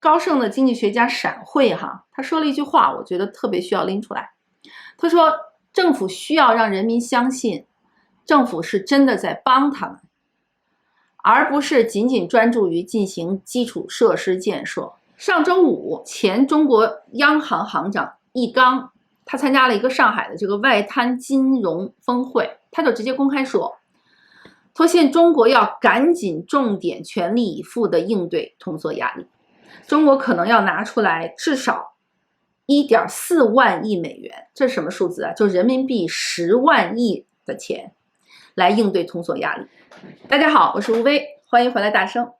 高盛的经济学家闪惠他说了一句话，我觉得特别需要拎出来。他说，政府需要让人民相信，政府是真的在帮他们，而不是仅仅专注于进行基础设施建设。上周五，前中国央行行长易纲，他参加了一个上海的这个外滩金融峰会，他就直接公开说，现在中国要赶紧重点全力以赴的应对通缩压力，中国可能要拿出来至少1.4万亿美元，这是什么数字啊？就人民币10万亿的钱来应对通缩压力。大家好，我是吴薇，欢迎回来大声。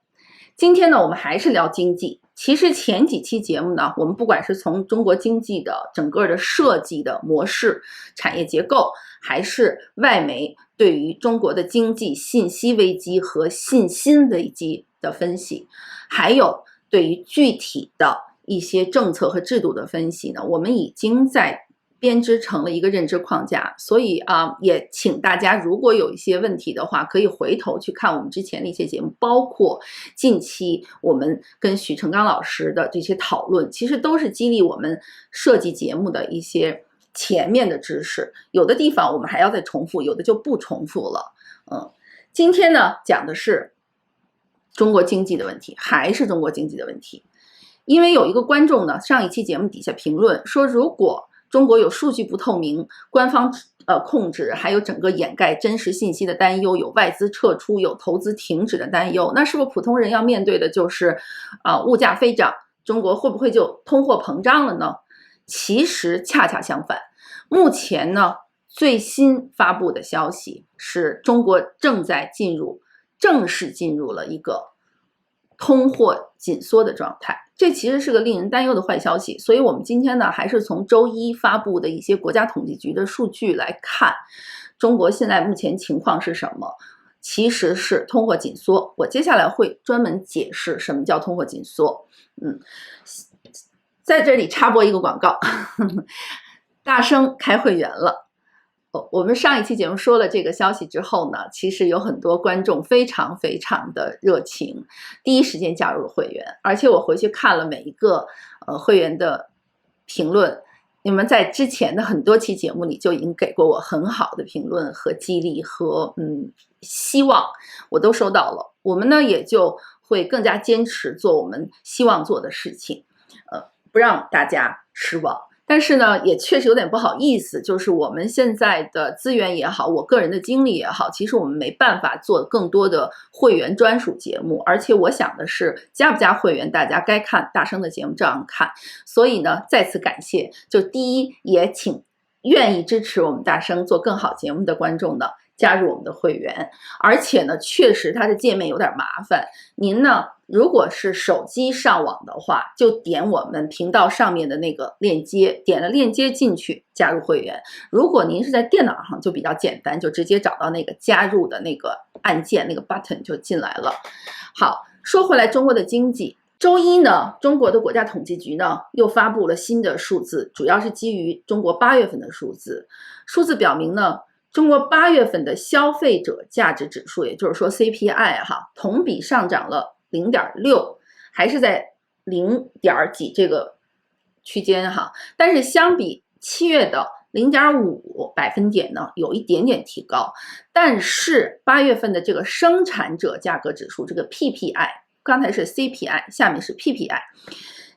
今天呢，我们还是聊经济。其实前几期节目呢，我们不管是从中国经济的整个的设计的模式、产业结构，还是外媒对于中国的经济信息危机和信心危机的分析，还有对于具体的一些政策和制度的分析呢，我们已经在编织成了一个认知框架。所以也请大家如果有一些问题的话，可以回头去看我们之前的一些节目，包括近期我们跟许成刚老师的这些讨论，其实都是激励我们设计节目的一些前面的知识，有的地方我们还要再重复，有的就不重复了。今天呢讲的是中国经济的问题，还是中国经济的问题。因为有一个观众呢，上一期节目底下评论说，如果中国有数据不透明、官方控制，还有整个掩盖真实信息的担忧，有外资撤出、有投资停止的担忧，那是不是普通人要面对的就是物价飞涨，中国会不会就通货膨胀了呢？其实恰恰相反，目前呢最新发布的消息是中国正式进入了一个通货紧缩的状态，这其实是个令人担忧的坏消息。所以我们今天呢，还是从周一发布的一些国家统计局的数据来看，中国现在目前情况是什么？其实是通货紧缩。我接下来会专门解释什么叫通货紧缩。在这里插播一个广告，大声开会员了。我们上一期节目说了这个消息之后呢，其实有很多观众非常非常的热情，第一时间加入了会员，而且我回去看了每一个会员的评论，你们在之前的很多期节目里就已经给过我很好的评论和激励和希望，我都收到了。我们呢也就会更加坚持做我们希望做的事情，不让大家失望。但是呢，也确实有点不好意思，就是我们现在的资源也好，我个人的精力也好，其实我们没办法做更多的会员专属节目，而且我想的是，加不加会员，大家该看大声的节目照样看。所以呢，再次感谢，就第一，也请愿意支持我们大声做更好节目的观众呢，加入我们的会员。而且呢，确实它的界面有点麻烦，您呢如果是手机上网的话，就点我们频道上面的那个链接，点了链接进去加入会员。如果您是在电脑上就比较简单，就直接找到那个加入的那个按键，那个 button 就进来了。好，说回来中国的经济，周一呢，中国的国家统计局呢又发布了新的数字，主要是基于中国8月份的数字。数字表明呢，中国8月份的消费者价值指数，也就是说 CPI 同比上涨了0.6，还是在0点几这个区间但是相比7月的0.5百分点呢，有一点点提高。但是8月份的这个生产者价格指数，这个 PPI， 刚才是 CPI， 下面是 PPI，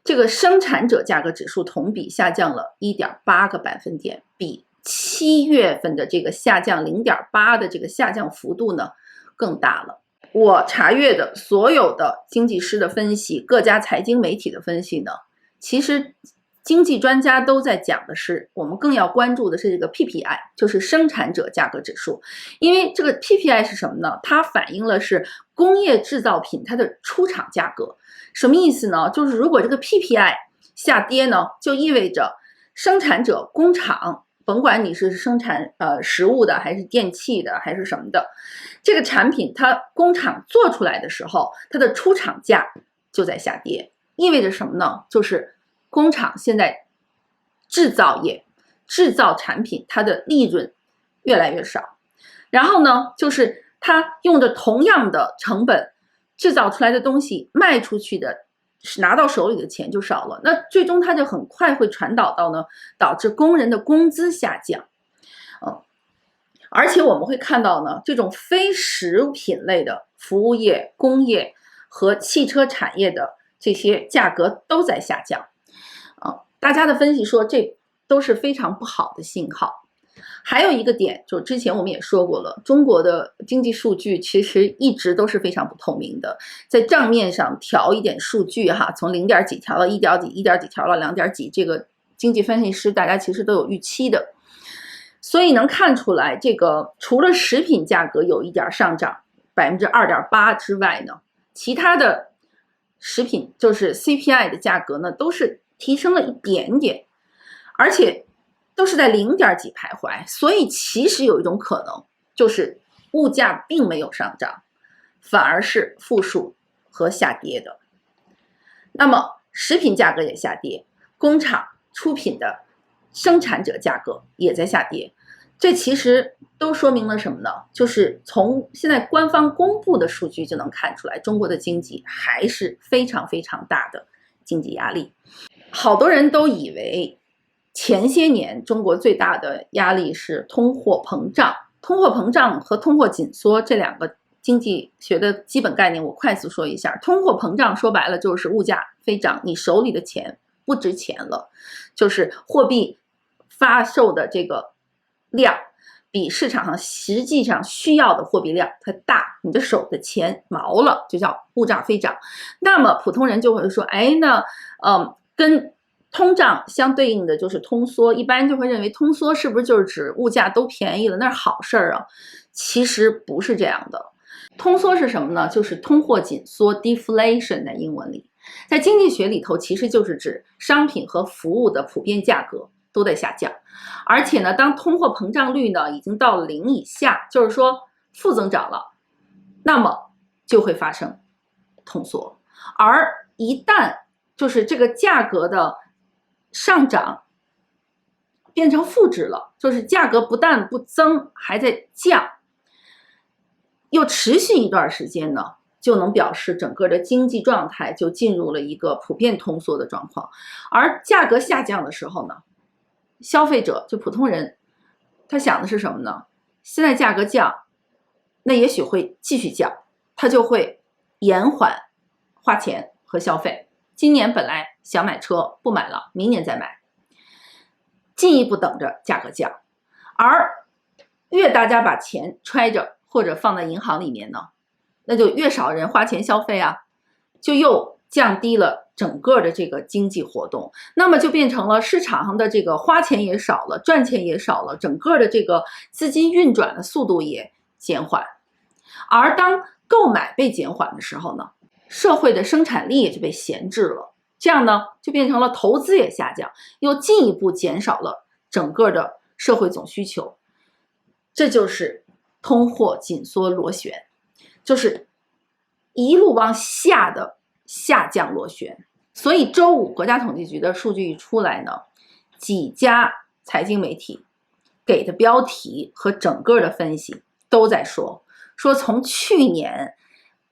这个生产者价格指数同比下降了1.8个百分点，比7月份的这个下降0.8的这个下降幅度呢更大了。我查阅的所有的经济师的分析，各家财经媒体的分析呢，其实经济专家都在讲的是，我们更要关注的是这个 PPI， 就是生产者价格指数。因为这个 PPI 是什么呢？它反映了是工业制造品它的出厂价格。什么意思呢？就是如果这个 PPI 下跌呢，就意味着生产者工厂，甭管你是生产食物的还是电器的还是什么的，这个产品它工厂做出来的时候，它的出厂价就在下跌。意味着什么呢？就是工厂现在制造业制造产品，它的利润越来越少，然后呢，就是它用着同样的成本制造出来的东西卖出去的拿到手里的钱就少了，那最终它就很快会传导到呢，导致工人的工资下降。而且我们会看到呢，这种非食品类的服务业、工业和汽车产业的这些价格都在下降。大家的分析说这都是非常不好的信号。还有一个点，就之前我们也说过了，中国的经济数据其实一直都是非常不透明的，在账面上调一点数据哈，从0点几调到1点几，1点几调到2点几，这个经济分析师大家其实都有预期的。所以能看出来，这个除了食品价格有一点上涨2.8%之外呢，其他的食品就是 CPI 的价格呢，都是提升了一点点，而且都是在0点几徘徊。所以其实有一种可能，就是物价并没有上涨，反而是负数和下跌的。那么食品价格也下跌，工厂出品的生产者价格也在下跌，这其实都说明了什么呢？就是从现在官方公布的数据就能看出来，中国的经济还是非常非常大的经济压力。好多人都以为前些年中国最大的压力是通货膨胀，通货膨胀和通货紧缩这两个经济学的基本概念我快速说一下。通货膨胀说白了就是物价飞涨，你手里的钱不值钱了，就是货币发售的这个量比市场上实际上需要的货币量它大，你的手的钱毛了，就叫物价飞涨。那么普通人就会说，哎，那跟通胀相对应的就是通缩，一般就会认为通缩是不是就是指物价都便宜了，那是好事儿啊？其实不是这样的。通缩是什么呢？就是通货紧缩 deflation 在英文里，在经济学里头其实就是指商品和服务的普遍价格都在下降，而且呢，当通货膨胀率呢已经到了0以下，就是说负增长了，那么就会发生通缩。而一旦就是这个价格的上涨变成负值了，就是价格不但不增，还在降，又持续一段时间呢，就能表示整个的经济状态就进入了一个普遍通缩的状况。而价格下降的时候呢，消费者就普通人，他想的是什么呢？现在价格降，那也许会继续降，他就会延缓花钱和消费。今年本来想买车，不买了，明年再买，进一步等着价格降。而越大家把钱揣着或者放在银行里面呢，那就越少人花钱消费啊，就又降低了整个的这个经济活动，那么就变成了市场上的这个花钱也少了，赚钱也少了，整个的这个资金运转的速度也减缓。而当购买被减缓的时候呢，社会的生产力也就被闲置了，这样呢就变成了投资也下降，又进一步减少了整个的社会总需求。这就是通货紧缩螺旋，就是一路往下的下降螺旋。所以周五国家统计局的数据一出来呢，几家财经媒体给的标题和整个的分析都在说从去年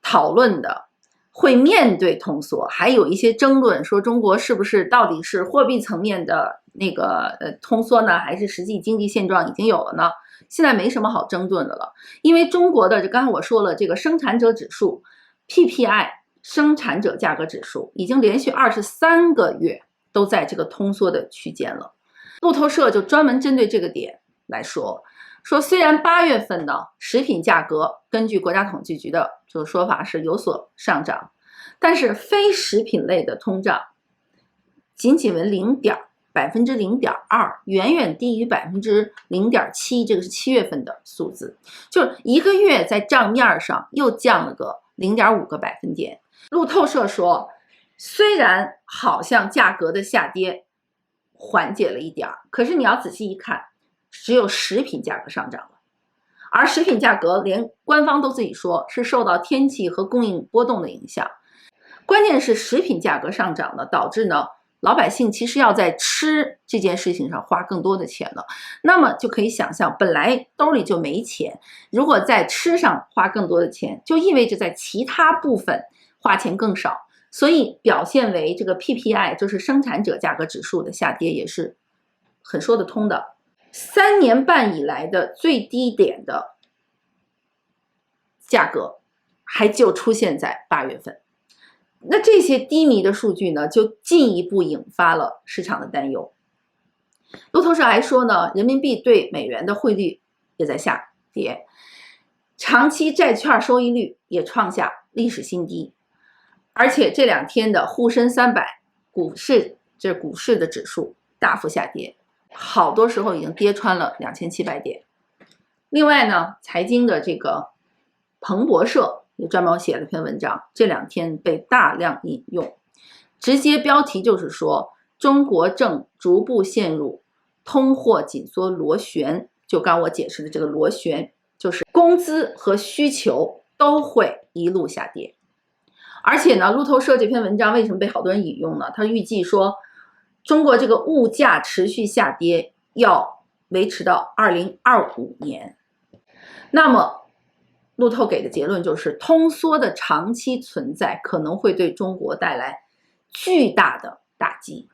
讨论的会面对通缩，还有一些争论说中国是不是到底是货币层面的那个通缩呢，还是实际经济现状已经有了呢？现在没什么好争论的了，因为中国的刚才我说了，这个生产者指数 PPI 生产者价格指数已经连续23个月都在这个通缩的区间了。路透社就专门针对这个点来说虽然8月份呢食品价格根据国家统计局的这个说法是有所上涨，但是非食品类的通胀仅为0.2%，远远低于0.7%，这个是7月份的数字，就是一个月在账面上又降了个0.5个百分点。路透社说，虽然好像价格的下跌缓解了一点，可是你要仔细一看，只有食品价格上涨了，而食品价格连官方都自己说是受到天气和供应波动的影响。关键是食品价格上涨呢，导致呢老百姓其实要在吃这件事情上花更多的钱了，那么就可以想象，本来兜里就没钱，如果在吃上花更多的钱，就意味着在其他部分花钱更少，所以表现为这个 PPI 就是生产者价格指数的下跌也是很说得通的。3年半以来的最低点的价格还就出现在8月份。那这些低迷的数据呢，就进一步引发了市场的担忧。路透社还说呢，人民币对美元的汇率也在下跌，长期债券收益率也创下历史新低，而且这2天的沪深300股市的指数大幅下跌，好多时候已经跌穿了2700点。另外呢，财经的这个彭博社也专门写了篇文章，这2天被大量引用，直接标题就是说中国正逐步陷入通货紧缩螺旋。就刚我解释的这个螺旋，就是工资和需求都会一路下跌。而且呢，路透社这篇文章为什么被好多人引用呢？他预计说中国这个物价持续下跌要维持到2025年。那么路透给的结论就是通缩的长期存在可能会对中国带来巨大的打击。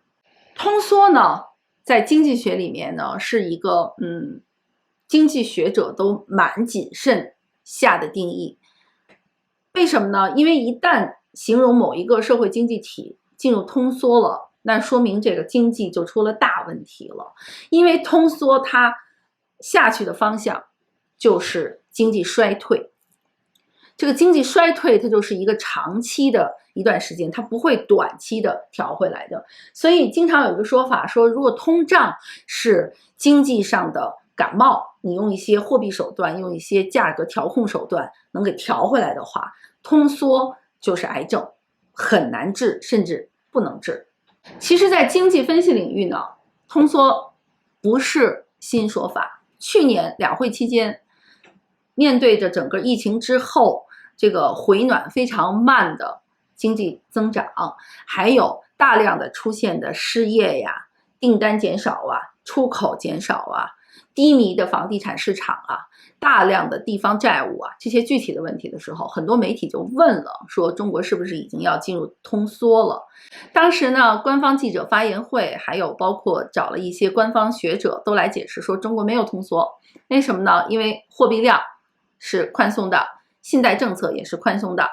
通缩呢，在经济学里面呢是一个经济学者都蛮谨慎下的定义。为什么呢？因为一旦形容某一个社会经济体进入通缩了，那说明这个经济就出了大问题了。因为通缩它下去的方向就是经济衰退。这个经济衰退它就是一个长期的一段时间，它不会短期的调回来的。所以经常有一个说法说，如果通胀是经济上的感冒，你用一些货币手段，用一些价格调控手段能给调回来的话，通缩就是癌症，很难治，甚至不能治。其实在经济分析领域呢，通缩不是新说法。去年2会期间，面对着整个疫情之后这个回暖非常慢的经济增长，还有大量的出现的失业呀、订单减少啊、出口减少啊、低迷的房地产市场啊、大量的地方债务啊，这些具体的问题的时候，很多媒体就问了，说中国是不是已经要进入通缩了？当时呢，官方记者发言会，还有包括找了一些官方学者都来解释说，中国没有通缩。为什么呢？因为货币量是宽松的，信贷政策也是宽松的，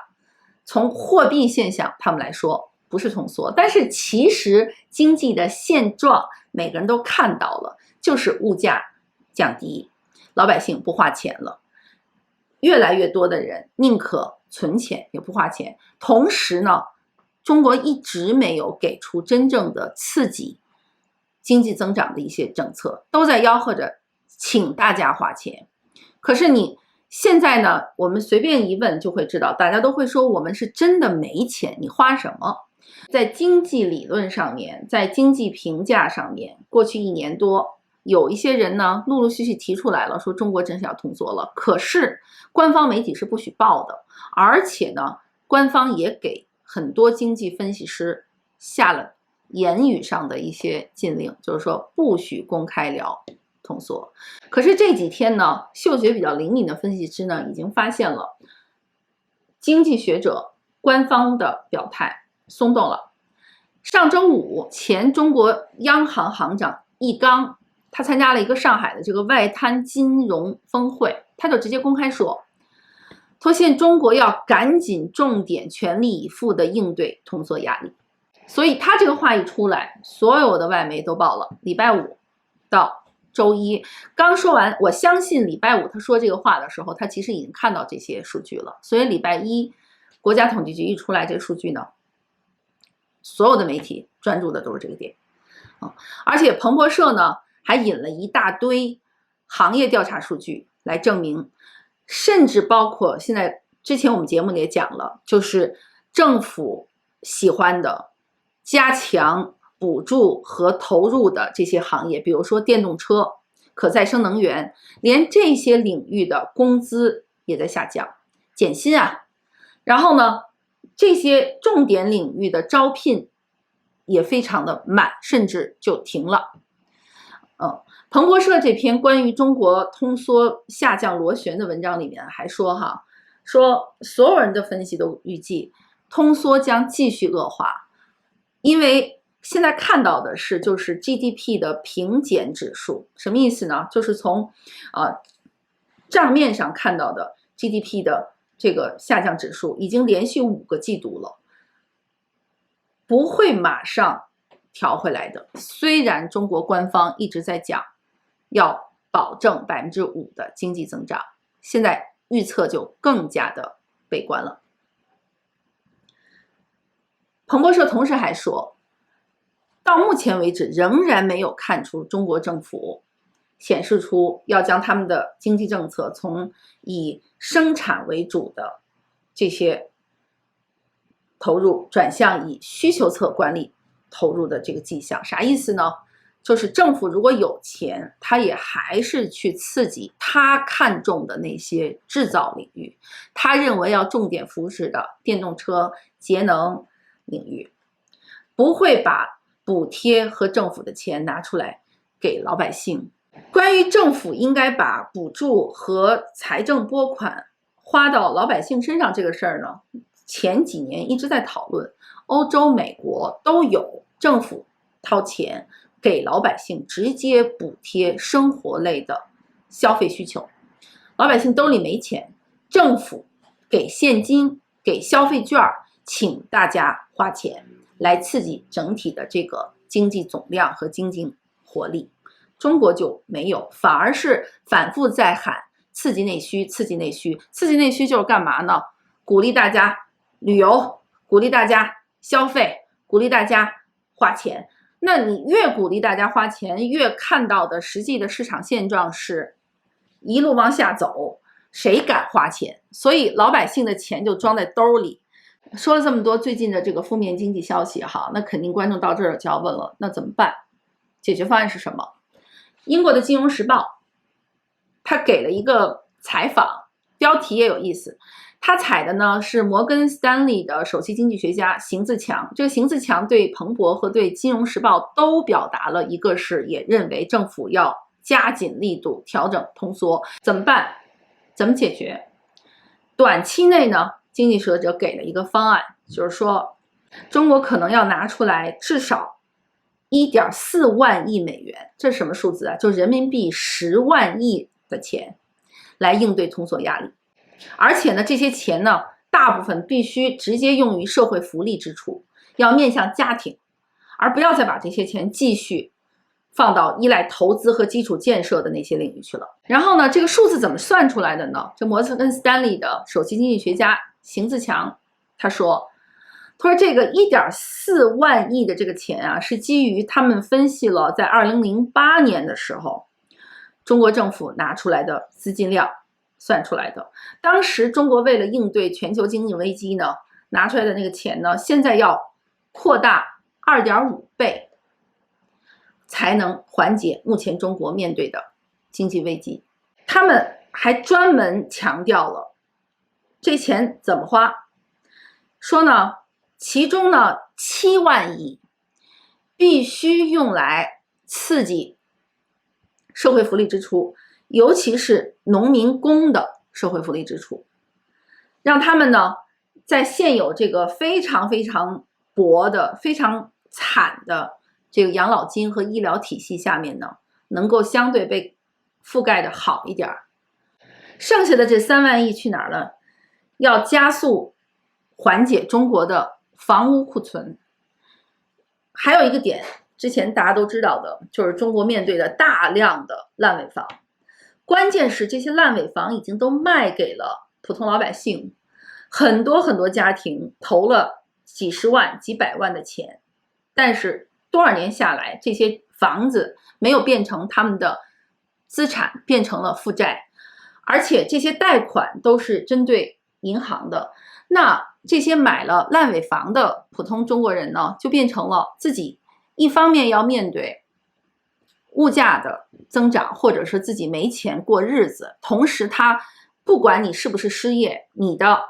从货币现象他们来说不是通缩。但是其实经济的现状每个人都看到了，就是物价降低，老百姓不花钱了，越来越多的人宁可存钱也不花钱。同时呢，中国一直没有给出真正的刺激经济增长的一些政策，都在吆喝着请大家花钱。可是你现在呢，我们随便一问就会知道，大家都会说我们是真的没钱，你花什么？在经济理论上面，在经济评价上面，过去1年多，有一些人呢陆陆续续提出来了，说中国真是要通缩了。可是官方媒体是不许报的，而且呢，官方也给很多经济分析师下了言语上的一些禁令，就是说不许公开聊通缩。可是这几天呢，嗅觉比较灵敏的分析师呢，已经发现了经济学者官方的表态松动了。上周五，前中国央行行长易纲，他参加了一个上海的这个外滩金融峰会，他就直接公开说，现在中国要赶紧重点全力以赴的应对通缩压力。所以他这个话一出来，所有的外媒都报了。礼拜五到周一刚说完，我相信礼拜五他说这个话的时候，他其实已经看到这些数据了。所以礼拜一国家统计局一出来这个数据呢，所有的媒体专注的都是这个点。而且彭博社呢还引了一大堆行业调查数据来证明，甚至包括现在之前我们节目里也讲了，就是政府喜欢的加强补助和投入的这些行业，比如说电动车、可再生能源，连这些领域的工资也在下降，减薪啊。然后呢，这些重点领域的招聘也非常的慢，甚至就停了。彭博社这篇关于中国通缩下降螺旋的文章里面还说说所有人的分析都预计通缩将继续恶化，因为现在看到的是就是 GDP 的平减指数，什么意思呢？就是从账面上看到的 GDP 的这个下降指数已经连续5个季度了，不会马上调回来的。虽然中国官方一直在讲要保证5%的经济增长，现在预测就更加的悲观了。彭博社同时还说，到目前为止仍然没有看出中国政府显示出要将他们的经济政策从以生产为主的这些投入转向以需求侧管理投入的这个迹象。啥意思呢？就是政府如果有钱，他也还是去刺激他看中的那些制造领域，他认为要重点扶持的电动车、节能领域，不会把补贴和政府的钱拿出来给老百姓。关于政府应该把补助和财政拨款花到老百姓身上这个事儿呢，前几年一直在讨论，欧洲、美国都有政府掏钱给老百姓直接补贴生活类的消费需求。老百姓兜里没钱，政府给现金、给消费券，请大家花钱来刺激整体的这个经济总量和经济活力。中国就没有，反而是反复在喊刺激内需，刺激内需。刺激内需就是干嘛呢？鼓励大家旅游，鼓励大家消费，鼓励大家花钱。那你越鼓励大家花钱，越看到的实际的市场现状是一路往下走，谁敢花钱？所以老百姓的钱就装在兜里。说了这么多最近的这个负面经济消息哈，那肯定观众到这儿就要问了，那怎么办？解决方案是什么？英国的《金融时报》他给了一个采访，标题也有意思。他采的呢是摩根斯丹利的首席经济学家邢自强。这个邢自强对彭博和对《金融时报》都表达了一个是也认为政府要加紧力度调整通缩。怎么办？怎么解决？短期内呢，经济学者给了一个方案，就是说中国可能要拿出来至少1.4万亿美元，这是什么数字啊？就是人民币10万亿的钱来应对通缩压力。而且呢，这些钱呢，大部分必须直接用于社会福利支出，要面向家庭，而不要再把这些钱继续放到依赖投资和基础建设的那些领域去了。然后呢，这个数字怎么算出来的呢？这摩根斯丹利的首席经济学家邢自强他说这个1.4万亿的这个钱啊，是基于他们分析了在2008年的时候中国政府拿出来的资金量算出来的。当时中国为了应对全球经济危机呢，拿出来的那个钱呢，现在要扩大2.5倍才能缓解目前中国面对的经济危机。他们还专门强调了这钱怎么花，说呢其中呢7万亿必须用来刺激社会福利支出，尤其是农民工的社会福利支出，让他们呢在现有这个非常非常薄的非常惨的这个养老金和医疗体系下面呢，能够相对被覆盖的好一点。剩下的这3万亿去哪儿了？要加速缓解中国的房屋库存。还有一个点，之前大家都知道的，就是中国面对的大量的烂尾房。关键是这些烂尾房已经都卖给了普通老百姓，很多很多家庭投了几十万、几百万的钱，但是多少年下来，这些房子没有变成他们的资产，变成了负债，而且这些贷款都是针对银行的。那这些买了烂尾房的普通中国人呢，就变成了自己一方面要面对物价的增长，或者是自己没钱过日子，同时他不管你是不是失业，你的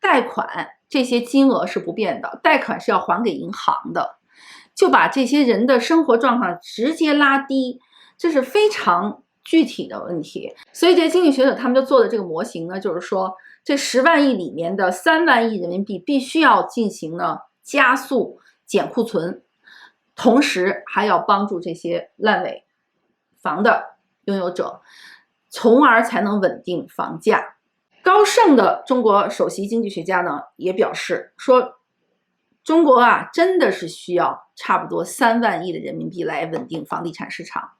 贷款这些金额是不变的，贷款是要还给银行的，就把这些人的生活状况直接拉低，这是非常具体的问题。所以这些经济学者他们就做的这个模型呢，就是说这10万亿里面的3万亿人民币必须要进行呢加速减库存，同时还要帮助这些烂尾房的拥有者，从而才能稳定房价。高盛的中国首席经济学家呢也表示说，中国啊真的是需要差不多3万亿的人民币来稳定房地产市场，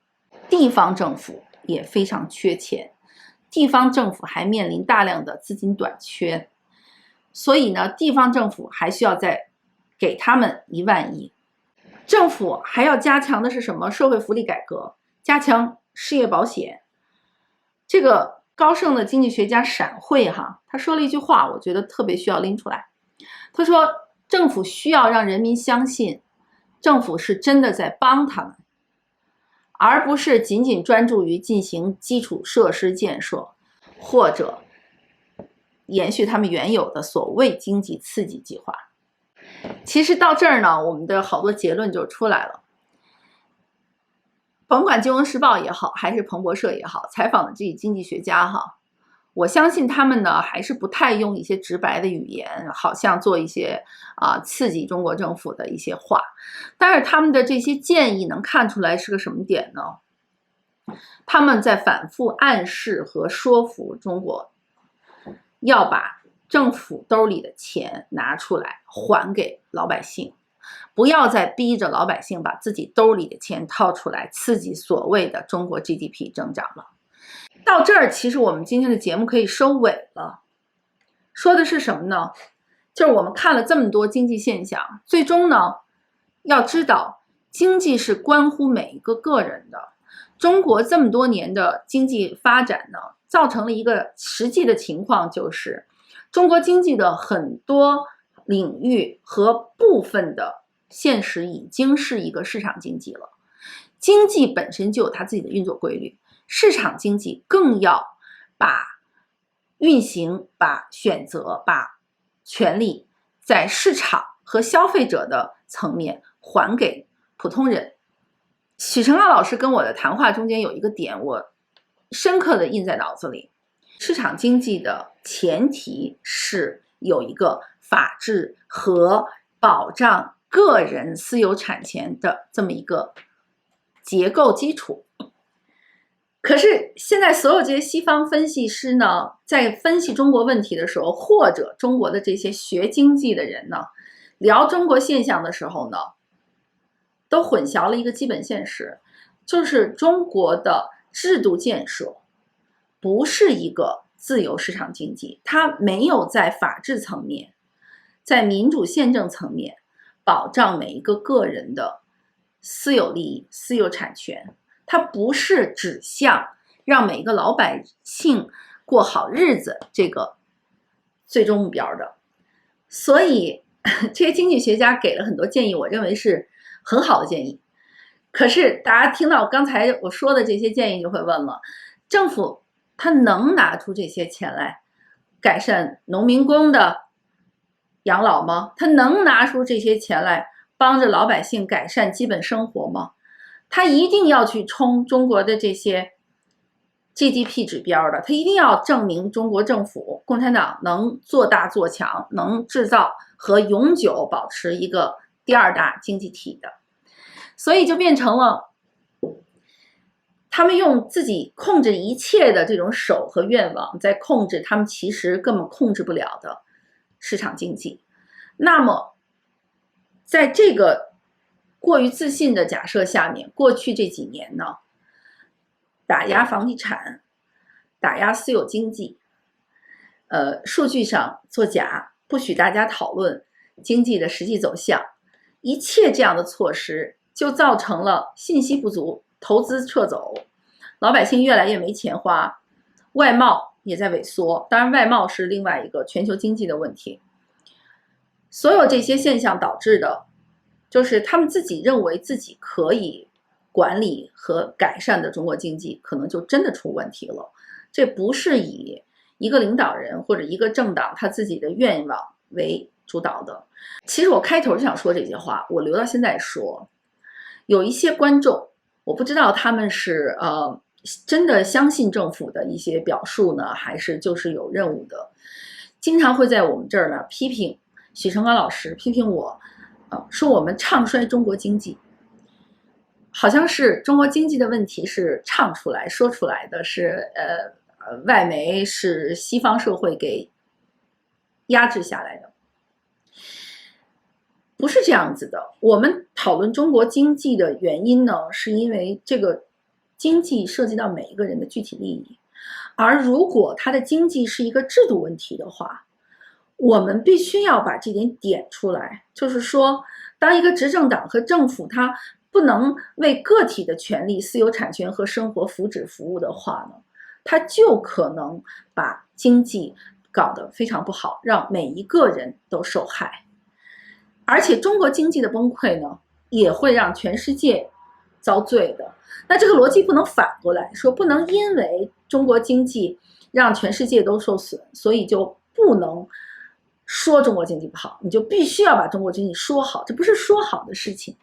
地方政府也非常缺钱，地方政府还面临大量的资金短缺，所以呢，地方政府还需要再给他们1万亿。政府还要加强的是什么？社会福利改革，加强失业保险。这个高盛的经济学家闪会他说了一句话，我觉得特别需要拎出来。他说，政府需要让人民相信，政府是真的在帮他们，而不是仅仅专注于进行基础设施建设，或者延续他们原有的所谓经济刺激计划。其实到这儿呢，我们的好多结论就出来了。甭管金融时报也好，还是彭博社也好，采访的这些经济学家我相信他们呢还是不太用一些直白的语言，好像做一些刺激中国政府的一些话，但是他们的这些建议能看出来是个什么点呢？他们在反复暗示和说服中国，要把政府兜里的钱拿出来还给老百姓，不要再逼着老百姓把自己兜里的钱掏出来刺激所谓的中国 GDP 增长了。到这儿，其实我们今天的节目可以收尾了。说的是什么呢？就是我们看了这么多经济现象，最终呢，要知道经济是关乎每一个个人的。中国这么多年的经济发展呢，造成了一个实际的情况，就是中国经济的很多领域和部分的现实已经是一个市场经济了。经济本身就有它自己的运作规律，市场经济更要把运行、把选择、把权利在市场和消费者的层面还给普通人。许成浩老师跟我的谈话中间有一个点，我深刻的印在脑子里。市场经济的前提是有一个法治和保障个人私有产权的这么一个结构基础。可是现在所有这些西方分析师呢，在分析中国问题的时候，或者中国的这些学经济的人呢，聊中国现象的时候呢，都混淆了一个基本现实，就是中国的制度建设不是一个自由市场经济，它没有在法治层面，在民主宪政层面保障每一个个人的私有利益、私有产权，它不是指向让每一个老百姓过好日子这个最终目标的。所以这些经济学家给了很多建议，我认为是很好的建议。可是大家听到刚才我说的这些建议就会问了，政府他能拿出这些钱来改善农民工的养老吗？他能拿出这些钱来帮着老百姓改善基本生活吗？他一定要去冲中国的这些 GDP 指标的，他一定要证明中国政府共产党能做大做强，能制造和永久保持一个第2大经济体的。所以就变成了他们用自己控制一切的这种手和愿望在控制他们其实根本控制不了的市场经济。那么在这个过于自信的假设下面，过去这几年呢，打压房地产，打压私有经济，数据上作假，不许大家讨论经济的实际走向，一切这样的措施就造成了信息不足，投资撤走，老百姓越来越没钱花，外贸也在萎缩。当然外贸是另外一个全球经济的问题。所有这些现象导致的就是他们自己认为自己可以管理和改善的中国经济可能就真的出问题了。这不是以一个领导人或者一个政党他自己的愿望为主导的。其实我开头就想说这些话，我留到现在说。有一些观众，我不知道他们是真的相信政府的一些表述呢，还是就是有任务的。经常会在我们这儿呢批评许成刚老师，批评我，说我们唱衰中国经济，好像是中国经济的问题是唱出来说出来的，是外媒是西方社会给压制下来的。不是这样子的，我们讨论中国经济的原因呢，是因为这个经济涉及到每一个人的具体利益，而如果它的经济是一个制度问题的话，我们必须要把这点点出来，就是说，当一个执政党和政府它不能为个体的权利、私有产权和生活福祉服务的话呢，它就可能把经济搞得非常不好，让每一个人都受害。而且中国经济的崩溃呢，也会让全世界遭罪的。那这个逻辑不能反过来说，不能因为中国经济让全世界都受损，所以就不能说中国经济不好，你就必须要把中国经济说好，这不是说好的事情。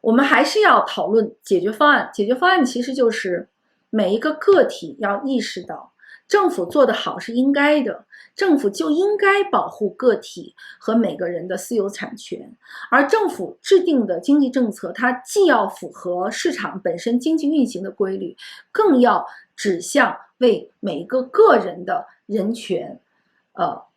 我们还是要讨论解决方案，解决方案其实就是每一个个体要意识到，政府做得好是应该的，政府就应该保护个体和每个人的私有产权，而政府制定的经济政策，它既要符合市场本身经济运行的规律，更要指向为每一个个人的人权、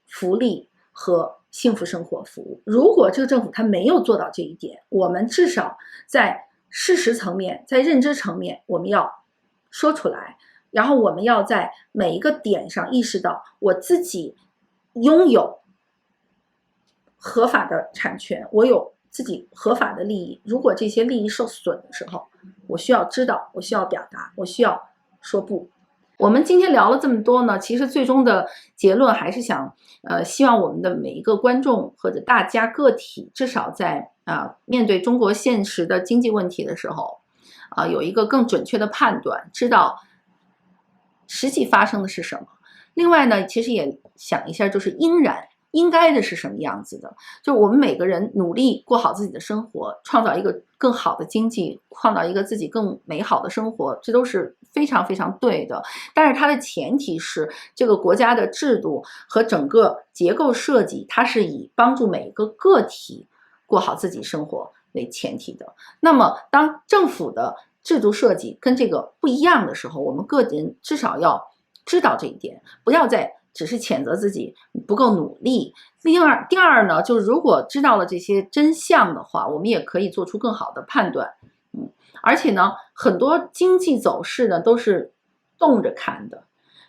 福利和幸福生活服务。如果这个政府它没有做到这一点，我们至少在事实层面，在认知层面，我们要说出来。然后我们要在每一个点上意识到，我自己拥有合法的产权，我有自己合法的利益。如果这些利益受损的时候，我需要知道，我需要表达，我需要说不。我们今天聊了这么多呢，其实最终的结论还是想，希望我们的每一个观众或者大家个体，至少在面对中国现实的经济问题的时候，有一个更准确的判断，知道实际发生的是什么。另外呢，其实也想一下，就是应该的是什么样子的，就是我们每个人努力过好自己的生活，创造一个更好的经济，创造一个自己更美好的生活，这都是非常非常对的。但是它的前提是这个国家的制度和整个结构设计，它是以帮助每一个个体过好自己生活为前提的。那么当政府的制度设计跟这个不一样的时候，我们个人至少要知道这一点，不要再只是谴责自己不够努力。第二呢，就是如果知道了这些真相的话，我们也可以做出更好的判断。而且呢，很多经济走势呢都是动着看的。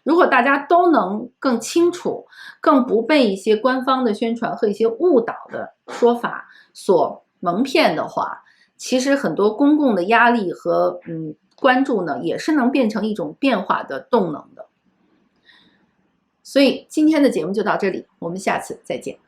如果大家都能更清楚，更不被一些官方的宣传和一些误导的说法所蒙骗的话，其实很多公共的压力和关注呢，也是能变成一种变化的动能的。所以今天的节目就到这里，我们下次再见。